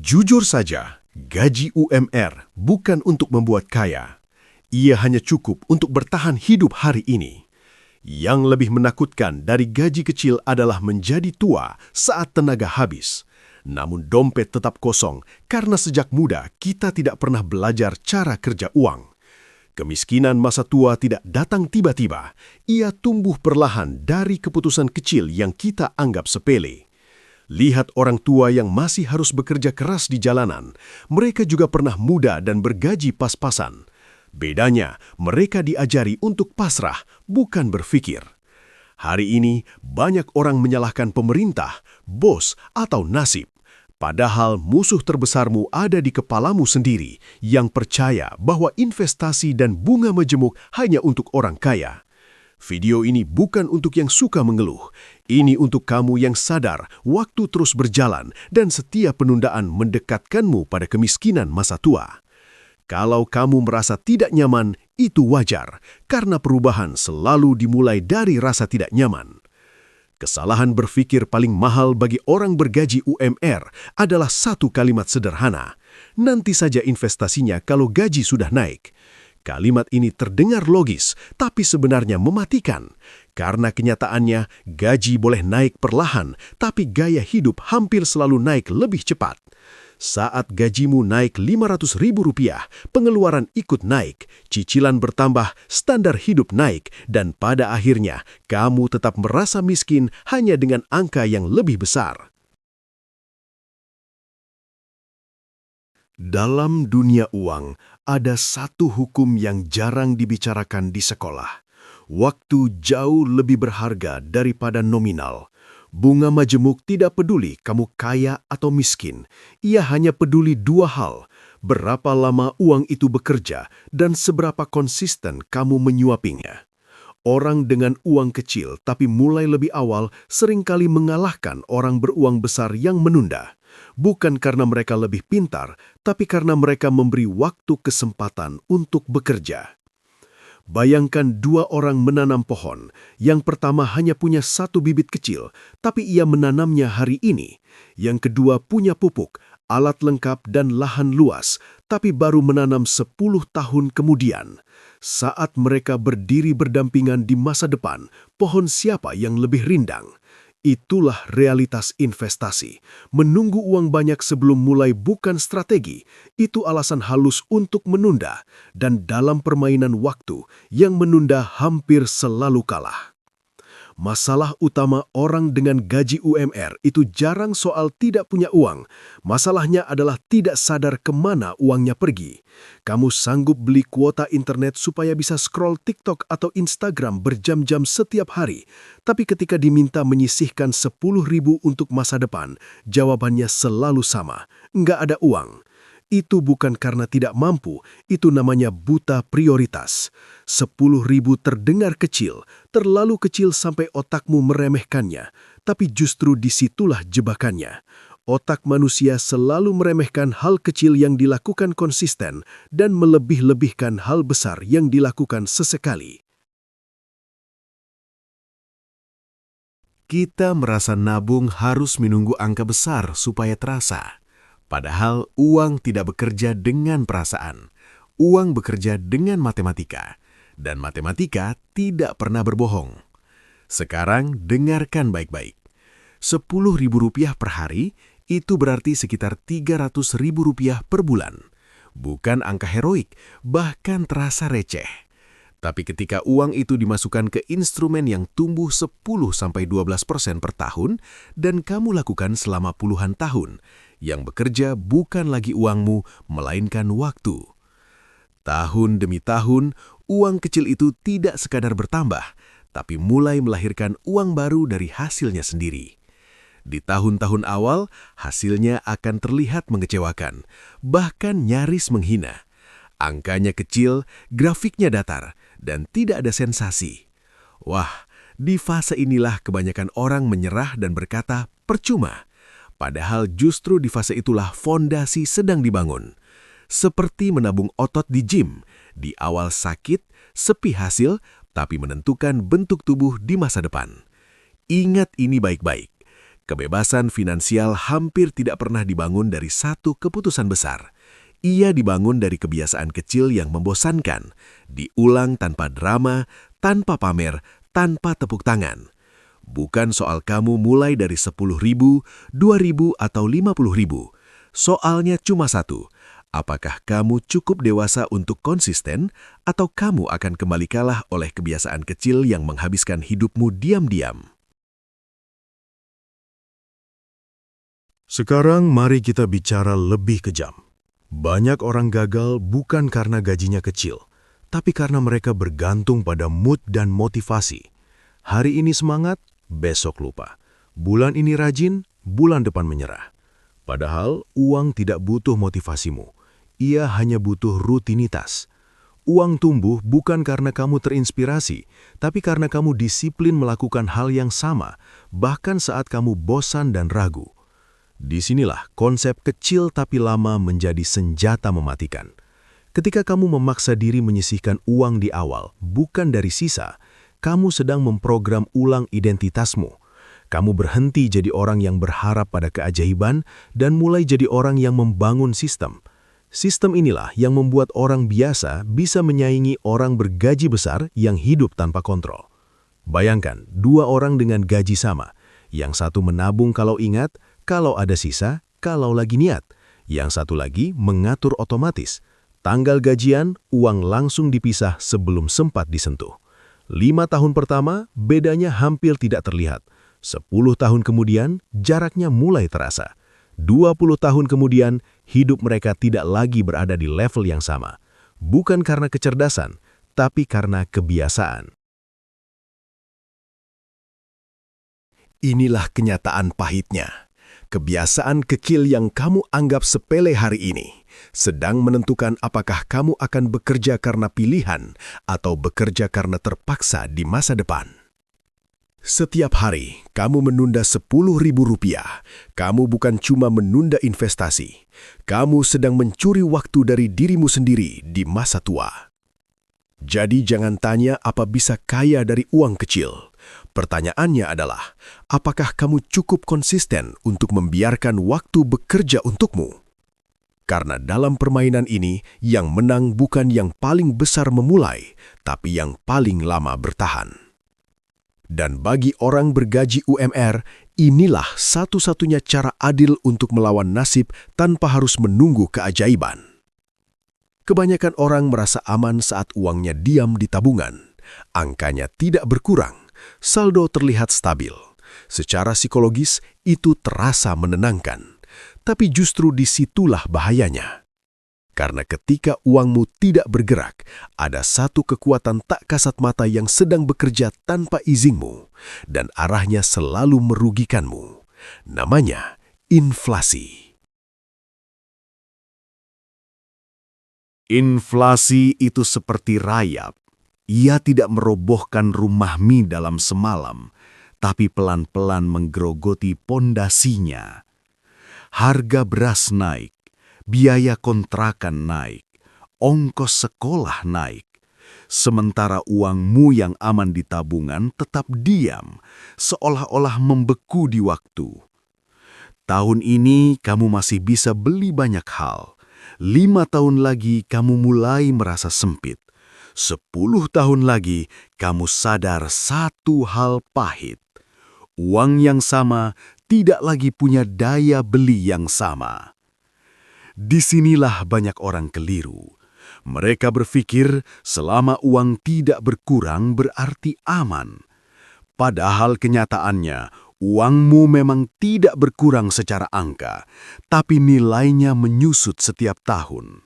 Jujur saja, gaji UMR bukan untuk membuat kaya. Ia hanya cukup untuk bertahan hidup hari ini. Yang lebih menakutkan dari gaji kecil adalah menjadi tua saat tenaga habis. Namun dompet tetap kosong karena sejak muda kita tidak pernah belajar cara kerja uang. Kemiskinan masa tua tidak datang tiba-tiba. Ia tumbuh perlahan dari keputusan kecil yang kita anggap sepele. Lihat orang tua yang masih harus bekerja keras di jalanan. Mereka juga pernah muda dan bergaji pas-pasan. Bedanya, mereka diajari untuk pasrah, bukan berpikir. Hari ini, banyak orang menyalahkan pemerintah, bos, atau nasib. Padahal musuh terbesarmu ada di kepalamu sendiri yang percaya bahwa investasi dan bunga majemuk hanya untuk orang kaya. Video ini bukan untuk yang suka mengeluh. Ini untuk kamu yang sadar waktu terus berjalan dan setiap penundaan mendekatkanmu pada kemiskinan masa tua. Kalau kamu merasa tidak nyaman, itu wajar, karena perubahan selalu dimulai dari rasa tidak nyaman. Kesalahan berpikir paling mahal bagi orang bergaji UMR adalah satu kalimat sederhana. Nanti saja investasinya kalau gaji sudah naik. Kalimat ini terdengar logis, tapi sebenarnya mematikan. Karena kenyataannya, gaji boleh naik perlahan, tapi gaya hidup hampir selalu naik lebih cepat. Saat gajimu naik Rp500.000, pengeluaran ikut naik, cicilan bertambah, standar hidup naik, dan pada akhirnya kamu tetap merasa miskin hanya dengan angka yang lebih besar. Dalam dunia uang, ada satu hukum yang jarang dibicarakan di sekolah. Waktu jauh lebih berharga daripada nominal. Bunga majemuk tidak peduli kamu kaya atau miskin. Ia hanya peduli dua hal, berapa lama uang itu bekerja dan seberapa konsisten kamu menyuapinya. Orang dengan uang kecil tapi mulai lebih awal seringkali mengalahkan orang beruang besar yang menunda. Bukan karena mereka lebih pintar, tapi karena mereka memberi waktu kesempatan untuk bekerja. Bayangkan dua orang menanam pohon. Yang pertama hanya punya satu bibit kecil, tapi ia menanamnya hari ini. Yang kedua punya pupuk, alat lengkap dan lahan luas, tapi baru menanam 10 tahun kemudian. Saat mereka berdiri berdampingan di masa depan, pohon siapa yang lebih rindang? Itulah realitas investasi. Menunggu uang banyak sebelum mulai bukan strategi. Itu alasan halus untuk menunda. Dan dalam permainan waktu, yang menunda hampir selalu kalah. Masalah utama orang dengan gaji UMR itu jarang soal tidak punya uang. Masalahnya adalah tidak sadar kemana uangnya pergi. Kamu sanggup beli kuota internet supaya bisa scroll TikTok atau Instagram berjam-jam setiap hari. Tapi ketika diminta menyisihkan 10.000 untuk masa depan, jawabannya selalu sama. Nggak ada uang. Itu bukan karena tidak mampu, itu namanya buta prioritas. 10.000 terdengar kecil, terlalu kecil sampai otakmu meremehkannya. Tapi justru disitulah jebakannya. Otak manusia selalu meremehkan hal kecil yang dilakukan konsisten dan melebih-lebihkan hal besar yang dilakukan sesekali. Kita merasa nabung harus menunggu angka besar supaya terasa. Padahal uang tidak bekerja dengan perasaan. Uang bekerja dengan matematika. Dan matematika tidak pernah berbohong. Sekarang dengarkan baik-baik. Rp10.000 per hari itu berarti sekitar Rp300.000 per bulan. Bukan angka heroik, bahkan terasa receh. Tapi ketika uang itu dimasukkan ke instrumen yang tumbuh 10-12% per tahun dan kamu lakukan selama puluhan tahun, yang bekerja bukan lagi uangmu, melainkan waktu. Tahun demi tahun, uang kecil itu tidak sekadar bertambah, tapi mulai melahirkan uang baru dari hasilnya sendiri. Di tahun-tahun awal, hasilnya akan terlihat mengecewakan, bahkan nyaris menghina. Angkanya kecil, grafiknya datar, dan tidak ada sensasi. Wah, di fase inilah kebanyakan orang menyerah dan berkata, percuma. Padahal justru di fase itulah fondasi sedang dibangun. Seperti menabung otot di gym, di awal sakit, sepi hasil, tapi menentukan bentuk tubuh di masa depan. Ingat ini baik-baik. Kebebasan finansial hampir tidak pernah dibangun dari satu keputusan besar. Ia dibangun dari kebiasaan kecil yang membosankan, diulang tanpa drama, tanpa pamer, tanpa tepuk tangan. Bukan soal kamu mulai dari 10.000, 2.000, atau 50.000. Soalnya cuma satu. Apakah kamu cukup dewasa untuk konsisten, atau kamu akan kembali kalah oleh kebiasaan kecil yang menghabiskan hidupmu diam-diam? Sekarang mari kita bicara lebih kejam. Banyak orang gagal bukan karena gajinya kecil, tapi karena mereka bergantung pada mood dan motivasi. Hari ini semangat, besok lupa. Bulan ini rajin, bulan depan menyerah. Padahal uang tidak butuh motivasimu. Ia hanya butuh rutinitas. Uang tumbuh bukan karena kamu terinspirasi, tapi karena kamu disiplin melakukan hal yang sama, bahkan saat kamu bosan dan ragu. Disinilah konsep kecil tapi lama menjadi senjata mematikan. Ketika kamu memaksa diri menyisihkan uang di awal, bukan dari sisa, kamu sedang memprogram ulang identitasmu. Kamu berhenti jadi orang yang berharap pada keajaiban dan mulai jadi orang yang membangun sistem. Sistem inilah yang membuat orang biasa bisa menyaingi orang bergaji besar yang hidup tanpa kontrol. Bayangkan, dua orang dengan gaji sama. Yang satu menabung kalau ingat, kalau ada sisa, kalau lagi niat. Yang satu lagi mengatur otomatis. Tanggal gajian, uang langsung dipisah sebelum sempat disentuh. 5 tahun pertama, bedanya hampir tidak terlihat. 10 tahun kemudian, jaraknya mulai terasa. 20 tahun kemudian, hidup mereka tidak lagi berada di level yang sama. Bukan karena kecerdasan, tapi karena kebiasaan. Inilah kenyataan pahitnya. Kebiasaan kecil yang kamu anggap sepele hari ini sedang menentukan apakah kamu akan bekerja karena pilihan atau bekerja karena terpaksa di masa depan. Setiap hari, kamu menunda Rp10.000. Kamu bukan cuma menunda investasi. Kamu sedang mencuri waktu dari dirimu sendiri di masa tua. Jadi jangan tanya apa bisa kaya dari uang kecil. Pertanyaannya adalah, apakah kamu cukup konsisten untuk membiarkan waktu bekerja untukmu? Karena dalam permainan ini, yang menang bukan yang paling besar memulai, tapi yang paling lama bertahan. Dan bagi orang bergaji UMR, inilah satu-satunya cara adil untuk melawan nasib tanpa harus menunggu keajaiban. Kebanyakan orang merasa aman saat uangnya diam di tabungan. Angkanya tidak berkurang, saldo terlihat stabil. Secara psikologis, itu terasa menenangkan. Tapi justru disitulah bahayanya. Karena ketika uangmu tidak bergerak, ada satu kekuatan tak kasat mata yang sedang bekerja tanpa izinmu, dan arahnya selalu merugikanmu. Namanya inflasi. Inflasi itu seperti rayap. Ia tidak merobohkan rumah mie dalam semalam, tapi pelan-pelan menggerogoti pondasinya. Harga beras naik. Biaya kontrakan naik, ongkos sekolah naik. Sementara uangmu yang aman di tabungan tetap diam, seolah-olah membeku di waktu. Tahun ini kamu masih bisa beli banyak hal. 5 tahun lagi kamu mulai merasa sempit. 10 tahun lagi kamu sadar satu hal pahit. Uang yang sama tidak lagi punya daya beli yang sama. Disinilah banyak orang keliru. Mereka berpikir selama uang tidak berkurang berarti aman. Padahal kenyataannya, uangmu memang tidak berkurang secara angka, tapi nilainya menyusut setiap tahun.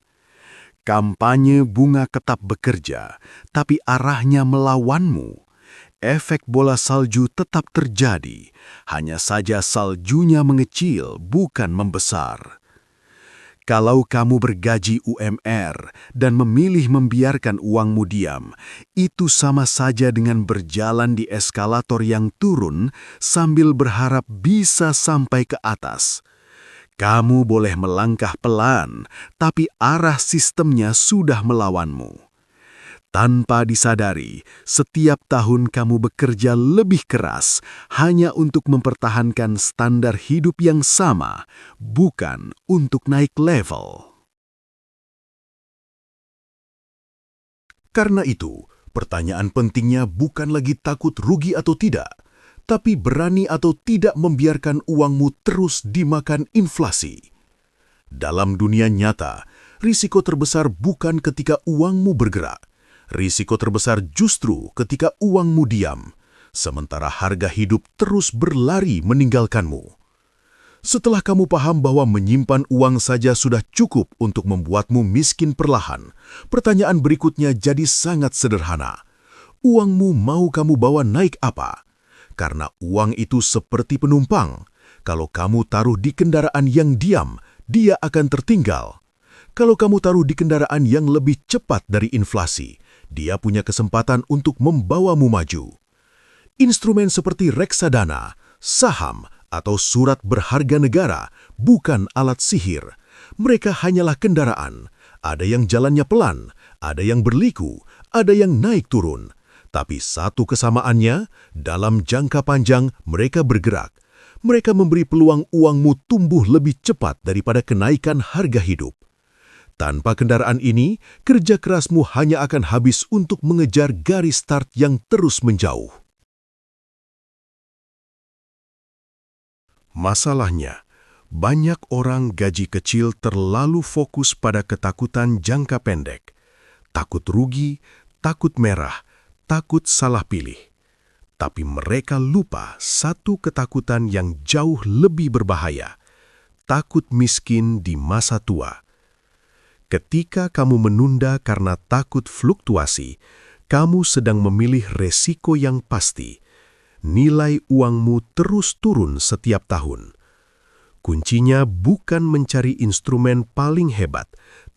Kampanye bunga tetap bekerja, tapi arahnya melawanmu. Efek bola salju tetap terjadi, hanya saja saljunya mengecil, bukan membesar. Kalau kamu bergaji UMR dan memilih membiarkan uangmu diam, itu sama saja dengan berjalan di eskalator yang turun sambil berharap bisa sampai ke atas. Kamu boleh melangkah pelan, tapi arah sistemnya sudah melawanmu. Tanpa disadari, setiap tahun kamu bekerja lebih keras hanya untuk mempertahankan standar hidup yang sama, bukan untuk naik level. Karena itu, pertanyaan pentingnya bukan lagi takut rugi atau tidak, tapi berani atau tidak membiarkan uangmu terus dimakan inflasi. Dalam dunia nyata, risiko terbesar bukan ketika uangmu bergerak. Risiko terbesar justru ketika uangmu diam, sementara harga hidup terus berlari meninggalkanmu. Setelah kamu paham bahwa menyimpan uang saja sudah cukup untuk membuatmu miskin perlahan, pertanyaan berikutnya jadi sangat sederhana. Uangmu mau kamu bawa naik apa? Karena uang itu seperti penumpang. Kalau kamu taruh di kendaraan yang diam, dia akan tertinggal. Kalau kamu taruh di kendaraan yang lebih cepat dari inflasi, dia punya kesempatan untuk membawamu maju. Instrumen seperti reksadana, saham, atau surat berharga negara bukan alat sihir. Mereka hanyalah kendaraan. Ada yang jalannya pelan, ada yang berliku, ada yang naik turun. Tapi satu kesamaannya, dalam jangka panjang mereka bergerak. Mereka memberi peluang uangmu tumbuh lebih cepat daripada kenaikan harga hidup. Tanpa kendaraan ini, kerja kerasmu hanya akan habis untuk mengejar garis start yang terus menjauh. Masalahnya, banyak orang gaji kecil terlalu fokus pada ketakutan jangka pendek. Takut rugi, takut merah, takut salah pilih. Tapi mereka lupa satu ketakutan yang jauh lebih berbahaya. Takut miskin di masa tua. Ketika kamu menunda karena takut fluktuasi, kamu sedang memilih resiko yang pasti. Nilai uangmu terus turun setiap tahun. Kuncinya bukan mencari instrumen paling hebat,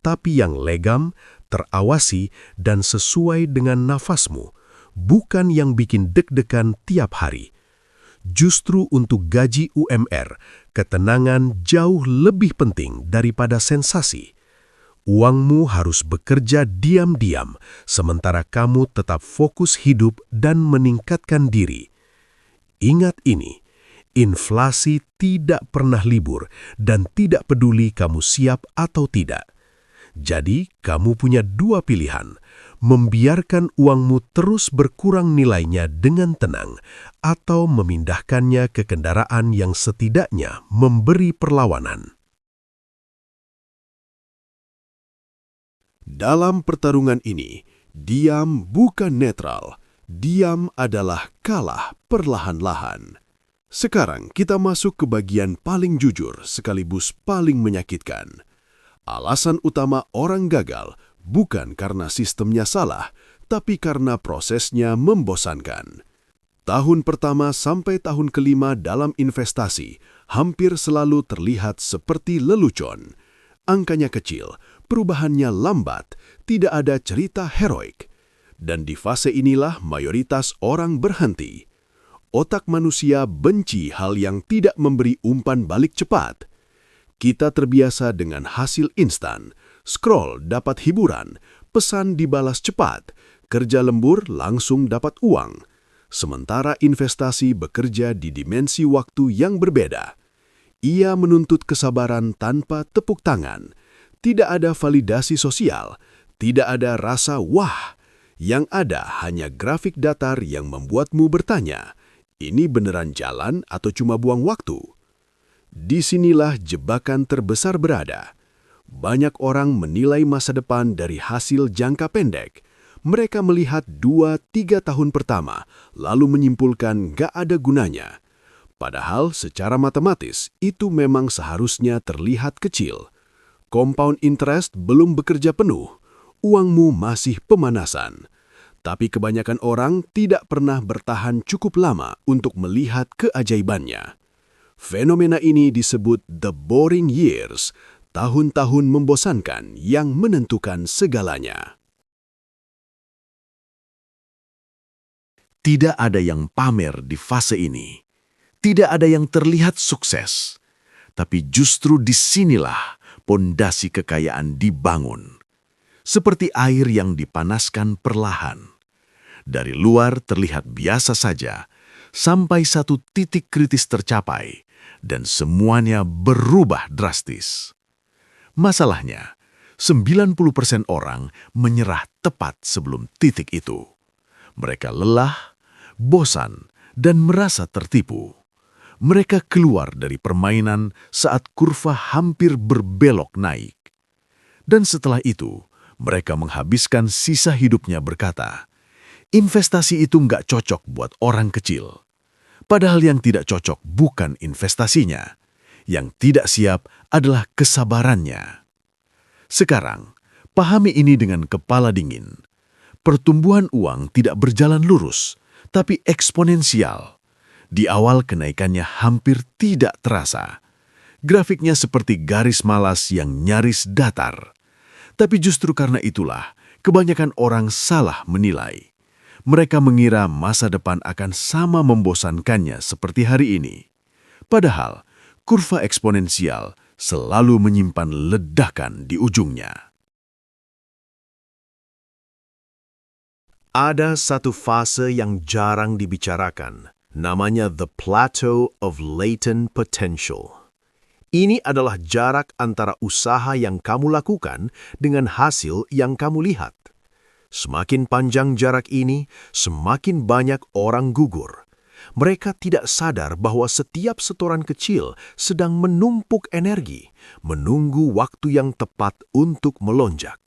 tapi yang legam, terawasi, dan sesuai dengan nafasmu, bukan yang bikin deg-degan tiap hari. Justru untuk gaji UMR, ketenangan jauh lebih penting daripada sensasi. Uangmu harus bekerja diam-diam, sementara kamu tetap fokus hidup dan meningkatkan diri. Ingat ini, inflasi tidak pernah libur dan tidak peduli kamu siap atau tidak. Jadi, kamu punya dua pilihan, membiarkan uangmu terus berkurang nilainya dengan tenang atau memindahkannya ke kendaraan yang setidaknya memberi perlawanan. Dalam pertarungan ini, diam bukan netral. Diam adalah kalah perlahan-lahan. Sekarang kita masuk ke bagian paling jujur sekaligus paling menyakitkan. Alasan utama orang gagal bukan karena sistemnya salah, tapi karena prosesnya membosankan. Tahun pertama sampai tahun kelima dalam investasi hampir selalu terlihat seperti lelucon. Angkanya kecil, perubahannya lambat, tidak ada cerita heroik. Dan di fase inilah mayoritas orang berhenti. Otak manusia benci hal yang tidak memberi umpan balik cepat. Kita terbiasa dengan hasil instan, scroll dapat hiburan, pesan dibalas cepat, kerja lembur langsung dapat uang. Sementara investasi bekerja di dimensi waktu yang berbeda. Ia menuntut kesabaran tanpa tepuk tangan. Tidak ada validasi sosial, tidak ada rasa wah. Yang ada hanya grafik datar yang membuatmu bertanya, ini beneran jalan atau cuma buang waktu? Disinilah jebakan terbesar berada. Banyak orang menilai masa depan dari hasil jangka pendek. Mereka melihat 2-3 tahun pertama, lalu menyimpulkan gak ada gunanya. Padahal secara matematis itu memang seharusnya terlihat kecil. Compound interest belum bekerja penuh, uangmu masih pemanasan. Tapi kebanyakan orang tidak pernah bertahan cukup lama untuk melihat keajaibannya. Fenomena ini disebut the boring years, tahun-tahun membosankan yang menentukan segalanya. Tidak ada yang pamer di fase ini. Tidak ada yang terlihat sukses, tapi justru disinilah pondasi kekayaan dibangun. seperti air yang dipanaskan perlahan. Dari luar terlihat biasa saja, sampai satu titik kritis tercapai, dan semuanya berubah drastis. Masalahnya, 90% orang menyerah tepat sebelum titik itu. Mereka lelah, bosan, dan merasa tertipu. Mereka keluar dari permainan saat kurva hampir berbelok naik. Dan setelah itu, mereka menghabiskan sisa hidupnya berkata, investasi itu nggak cocok buat orang kecil. Padahal yang tidak cocok bukan investasinya. Yang tidak siap adalah kesabarannya. Sekarang, pahami ini dengan kepala dingin. Pertumbuhan uang tidak berjalan lurus, tapi eksponensial. Di awal kenaikannya hampir tidak terasa. Grafiknya seperti garis malas yang nyaris datar. Tapi justru karena itulah, kebanyakan orang salah menilai. Mereka mengira masa depan akan sama membosankannya seperti hari ini. Padahal, kurva eksponensial selalu menyimpan ledakan di ujungnya. Ada satu fase yang jarang dibicarakan, namanya the plateau of latent potential. Ini adalah jarak antara usaha yang kamu lakukan dengan hasil yang kamu lihat. Semakin panjang jarak ini, semakin banyak orang gugur. Mereka tidak sadar bahwa setiap setoran kecil sedang menumpuk energi, menunggu waktu yang tepat untuk melonjak.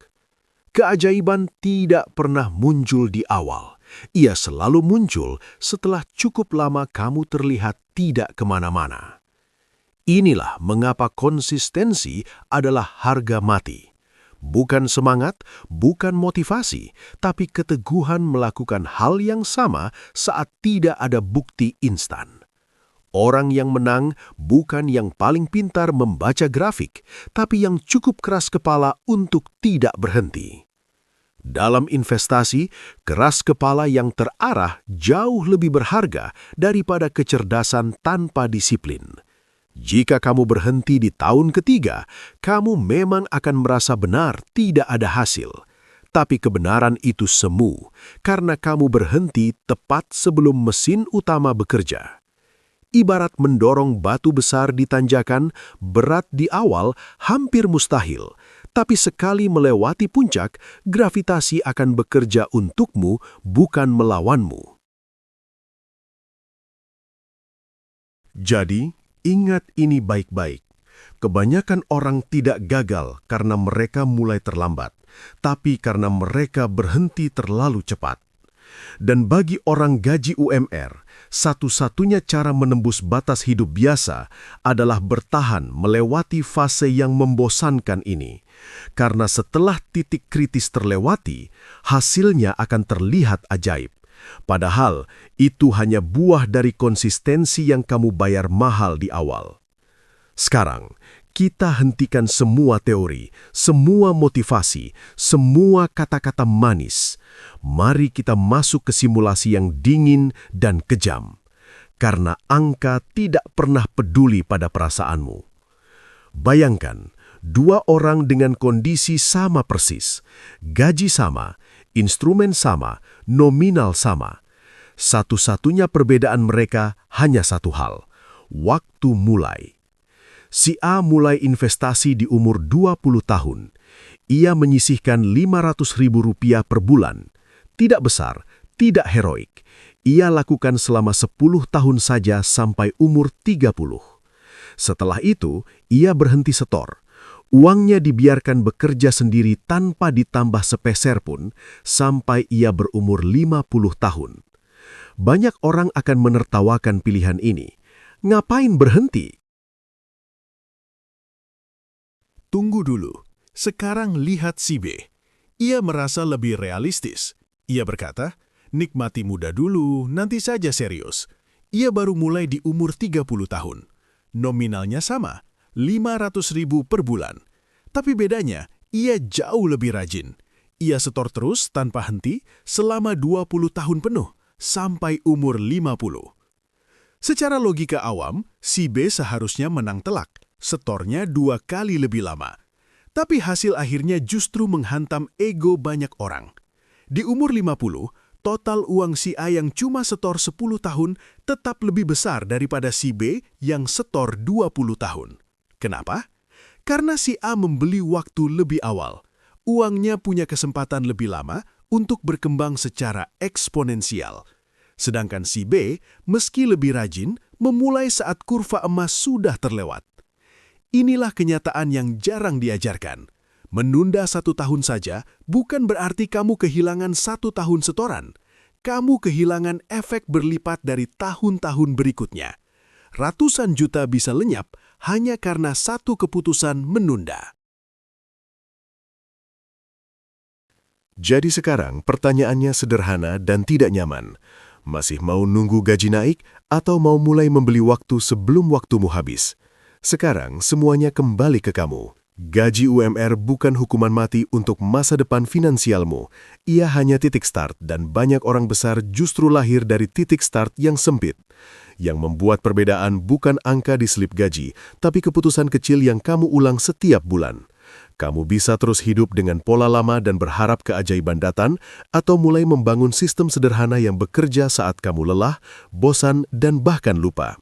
Keajaiban tidak pernah muncul di awal. Ia selalu muncul setelah cukup lama kamu terlihat tidak kemana-mana. Inilah mengapa konsistensi adalah harga mati. Bukan semangat, bukan motivasi, tapi keteguhan melakukan hal yang sama saat tidak ada bukti instan. Orang yang menang bukan yang paling pintar membaca grafik, tapi yang cukup keras kepala untuk tidak berhenti. Dalam investasi, keras kepala yang terarah jauh lebih berharga daripada kecerdasan tanpa disiplin. Jika kamu berhenti di tahun ketiga, kamu memang akan merasa benar tidak ada hasil. Tapi kebenaran itu semu, karena kamu berhenti tepat sebelum mesin utama bekerja. Ibarat mendorong batu besar di tanjakan, berat di awal hampir mustahil. Tapi sekali melewati puncak, gravitasi akan bekerja untukmu, bukan melawanmu. Jadi, ingat ini baik-baik. Kebanyakan orang tidak gagal karena mereka mulai terlambat, tapi karena mereka berhenti terlalu cepat. Dan bagi orang gaji UMR, satu-satunya cara menembus batas hidup biasa adalah bertahan melewati fase yang membosankan ini. Karena setelah titik kritis terlewati, hasilnya akan terlihat ajaib. Padahal itu hanya buah dari konsistensi yang kamu bayar mahal di awal. Sekarang, kita hentikan semua teori, semua motivasi, semua kata-kata manis. Mari kita masuk ke simulasi yang dingin dan kejam. Karena angka tidak pernah peduli pada perasaanmu. Bayangkan, dua orang dengan kondisi sama persis, gaji sama, instrumen sama, nominal sama. Satu-satunya perbedaan mereka hanya satu hal, waktu mulai. Si A mulai investasi di umur 20 tahun. Ia menyisihkan Rp500.000 per bulan. Tidak besar, tidak heroik. Ia lakukan selama 10 tahun saja sampai umur 30. Setelah itu, ia berhenti setor. Uangnya dibiarkan bekerja sendiri tanpa ditambah sepeser pun sampai ia berumur 50 tahun. Banyak orang akan menertawakan pilihan ini. Ngapain berhenti? Tunggu dulu, sekarang lihat si B. Ia merasa lebih realistis. Ia berkata, nikmati muda dulu, nanti saja serius. Ia baru mulai di umur 30 tahun. Nominalnya sama, Rp500.000 per bulan. Tapi bedanya, ia jauh lebih rajin. Ia setor terus tanpa henti selama 20 tahun penuh, sampai umur 50. Secara logika awam, si B seharusnya menang telak. Setornya 2 kali lebih lama. Tapi hasil akhirnya justru menghantam ego banyak orang. Di umur 50, total uang si A yang cuma setor 10 tahun tetap lebih besar daripada si B yang setor 20 tahun. Kenapa? Karena si A membeli waktu lebih awal. Uangnya punya kesempatan lebih lama untuk berkembang secara eksponensial. Sedangkan si B, meski lebih rajin, memulai saat kurva emas sudah terlewat. Inilah kenyataan yang jarang diajarkan. Menunda 1 tahun saja bukan berarti kamu kehilangan 1 tahun setoran. Kamu kehilangan efek berlipat dari tahun-tahun berikutnya. Ratusan juta bisa lenyap hanya karena satu keputusan menunda. Jadi sekarang pertanyaannya sederhana dan tidak nyaman. Masih mau nunggu gaji naik atau mau mulai membeli waktu sebelum waktumu habis? Sekarang semuanya kembali ke kamu. Gaji UMR bukan hukuman mati untuk masa depan finansialmu. Ia hanya titik start dan banyak orang besar justru lahir dari titik start yang sempit. Yang membuat perbedaan bukan angka di slip gaji, tapi keputusan kecil yang kamu ulang setiap bulan. Kamu bisa terus hidup dengan pola lama dan berharap keajaiban datang, atau mulai membangun sistem sederhana yang bekerja saat kamu lelah, bosan, dan bahkan lupa.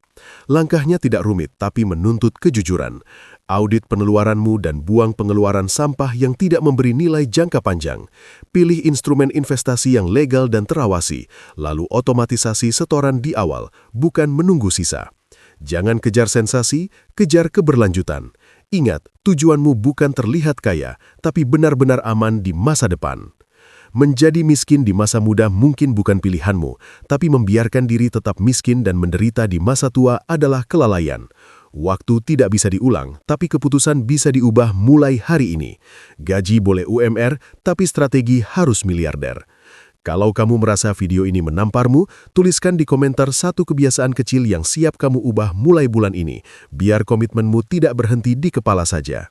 Langkahnya tidak rumit, tapi menuntut kejujuran. Audit pengeluaranmu dan buang pengeluaran sampah yang tidak memberi nilai jangka panjang. Pilih instrumen investasi yang legal dan terawasi, lalu otomatisasi setoran di awal, bukan menunggu sisa. Jangan kejar sensasi, kejar keberlanjutan. Ingat, tujuanmu bukan terlihat kaya, tapi benar-benar aman di masa depan. Menjadi miskin di masa muda mungkin bukan pilihanmu, tapi membiarkan diri tetap miskin dan menderita di masa tua adalah kelalaian. Waktu tidak bisa diulang, tapi keputusan bisa diubah mulai hari ini. Gaji boleh UMR, tapi strategi harus miliarder. Kalau kamu merasa video ini menamparmu, tuliskan di komentar 1 kebiasaan kecil yang siap kamu ubah mulai bulan ini, biar komitmenmu tidak berhenti di kepala saja.